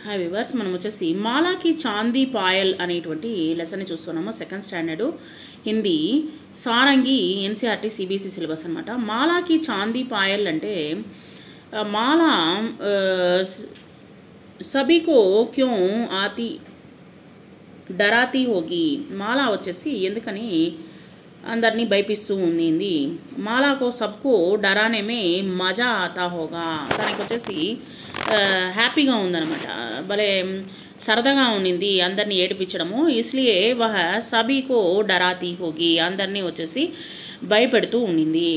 Hi viewers, మనం వచ్చేసి మాలాకి చాందీ పాయల్ అనేటువంటి లెసన్ని చూస్తున్నాము. Second standard Hindi Sarangi NCERT CBSE syllabus అనమాట. మాలాకి చాందీ పాయల్ అంటే మాలా సభీకో క్యోं ఆతి డరాతీ హోగి. మాలా వచ్చేసి ఎందుకని అందరినీ భయపిస్తూ ఉంది. మాలాకో సబ్కో డరానేమే మజా ఆతా హోగా. తనకి వచ్చేసి హ్యాపీగా ఉందన్నమాట, భలే సరదాగా ఉండింది అందరినీ ఏడిపించడము. ఇస్లియే వహ సభీకో డరాతీ హోగి, అందరినీ వచ్చేసి భయపెడుతూ ఉండింది.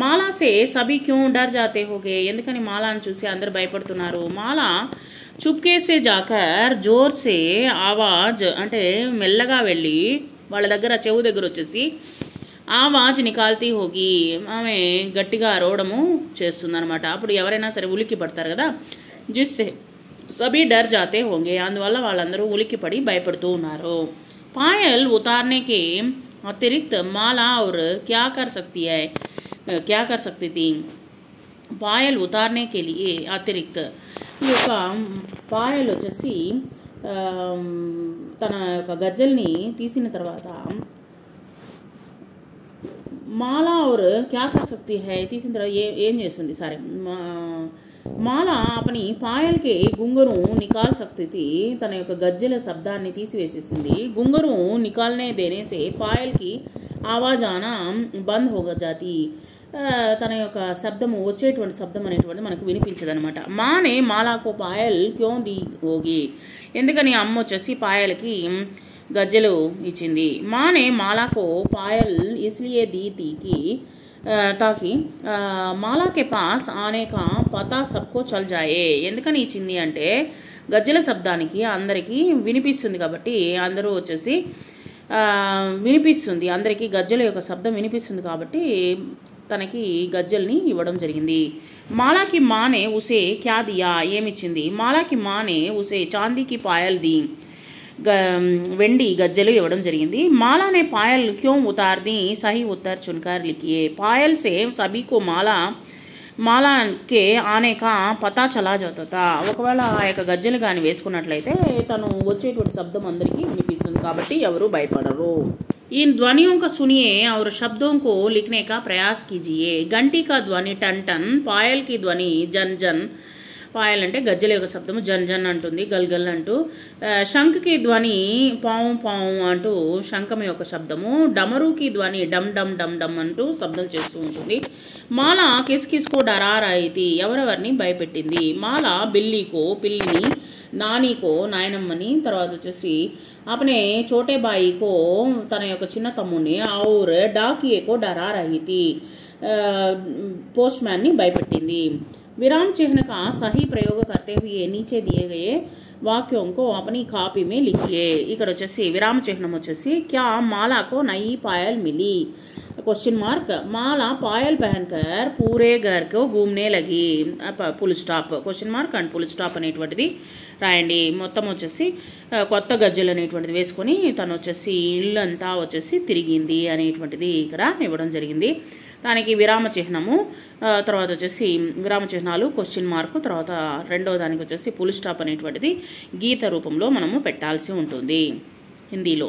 మాలాసే సభీ క్యోं డర్ జాతే హోగే, ఎందుకని మాలాను చూసి అందరు భయపడుతున్నారు. మాలా చుప్కేసే జాకర్ జోర్సే ఆవాజ్, అంటే మెల్లగా వెళ్ళి వాళ్ళ దగ్గర చెవు దగ్గర వచ్చేసి ఆవాజ్ నికాల్తీ హోగి, ఆమె గట్టిగా అరవడము చేస్తుందన్నమాట. అప్పుడు ఎవరైనా సరే ఉలిక్కి పడతారు కదా, జిస్సే సభీ డర్ జాతే హోంగే, అందువల్ల వాళ్ళందరూ ఉలిక్కిపడి భయపడుతూ ఉన్నారు. పాయల్ ఉతార్నేకి అతిరిక్త్ మాలా और क्या कर सकती थी. పాయల్ ఉతార్నేకి లియే అతిరిక్త్, ఈ యొక్క పాయల్ వచ్చేసి తన యొక్క గజ్జల్ని తీసిన తర్వాత మాలా और क्या कर सकती है తీసిన తర్వాత ఏం చేస్తుంది, సరే మాలా अपनी పాయల్ కే గుంగరు నికాల్ सकती थी, తన యొక్క గజ్జల శబ్దాన్ని తీసివేసేసింది. గుంగరు నికాల్నే దేనే సే పాయల్ కి ఆవాజ్ ఆనా బంద్ హోగా జాతి, తన యొక్క శబ్దము వచ్చేటువంటి శబ్దం అనేటువంటి మనకు వినిపించదనమాట. మానే మాలాకో పాయల్ క్యోं दी होगी, ఎందుకని అమ్మ వచ్చేసి పాయల్కి గజ్జలు ఇచ్చింది. మానే మాలాకో పాయల్ ఇస్లియే दी थी कि తాకి మాలాకే పాస్ ఆనే కా పతా సబ్కో చల్ జాయే, ఎందుకని ఇచ్చింది అంటే గజ్జల శబ్దానికి అందరికీ వినిపిస్తుంది కాబట్టి, అందరూ వచ్చేసి వినిపిస్తుంది, అందరికీ గజ్జల యొక్క శబ్దం వినిపిస్తుంది కాబట్టి తనకి గజ్జల్ని ఇవ్వడం జరిగింది. మాలాకి మానే ఉసే క్యా దియా, ఏమిచ్చింది. మాలాకి మానే ఉసే చాందీకి పాయల్ ది, వెండి గజ్జలు ఇవ్వడం జరిగింది. మాలానే పాయల్ క్యోं ఉతార్ दी, సహీ ఉత్తర్ చున్కర్ లిఖియే. పాయల్ సే సభీకో మాలాకే ఆనే కా పతా చలా జాతా, ఒకవేళ ఆ యొక్క గజ్జలు కానీ వేసుకున్నట్లయితే తను వచ్చేటువంటి శబ్దం అందరికీ వినిపిస్తుంది కాబట్టి ఎవరు భయపడరు. इन ध्वनियों का सुनिए और शब्दों को लिखने का प्रयास कीजिए. घंटी का ध्वनि टन टन, पायल की ध्वनि जन जन, పాయల్ అంటే గజ్జల యొక్క శబ్దము జన్ జన్ అంటుంది, గల్ గల్ అంటూ. శంఖకి ధ్వని పావు పావు అంటూ శంఖం యొక్క శబ్దము. డమరుకి ధ్వని డమ్ డమ్ డమ్ డమ్ అంటూ శబ్దం చేస్తూ ఉంటుంది. మాల కిస్ కిస్కో డరారాయితీ, ఎవరెవరిని భయపెట్టింది. మాల బిల్లీకో పిల్లిని, నానీకో నాయనమ్మని, తర్వాత వచ్చేసి అపనే చోటే బాయికో తన యొక్క చిన్న తమ్ముని, ఔర్ డాకియేకో డరారాయితీ పోస్ట్ మ్యాన్ని భయపెట్టింది. विराम चिन्ह का सही प्रयोग करते हुए नीचे दिए गए वाक्यों को अपनी कॉपी में लिखिए. ఇక్కడ వచ్చేసి విరామ చిహ్నం వచ్చేసి क्या माला को नई पायल मिली, क्वेश्चन मार्क. माला पायल पहनकर पूरे घर को घूमने लगी, full stop, question mark and full stop అనేటువంటిది రాయండి. మొత్తం వచ్చేసి కొత్త గజ్జలు అనేటువంటిది వేసుకొని తను వచ్చేసి ఇల్లంతా వచ్చేసి తిరిగింది అనేటువంటిది ఇక్కడ ఇవ్వడం జరిగింది. దానికి విరామ చిహ్నము, తర్వాత వచ్చేసి విరామ చిహ్నాలు, క్వశ్చన్ మార్కు, తర్వాత రెండవ దానికి వచ్చేసి ఫుల్ స్టాప్ అనేటువంటిది గీత రూపంలో మనము పెట్టాల్సి ఉంటుంది హిందీలో.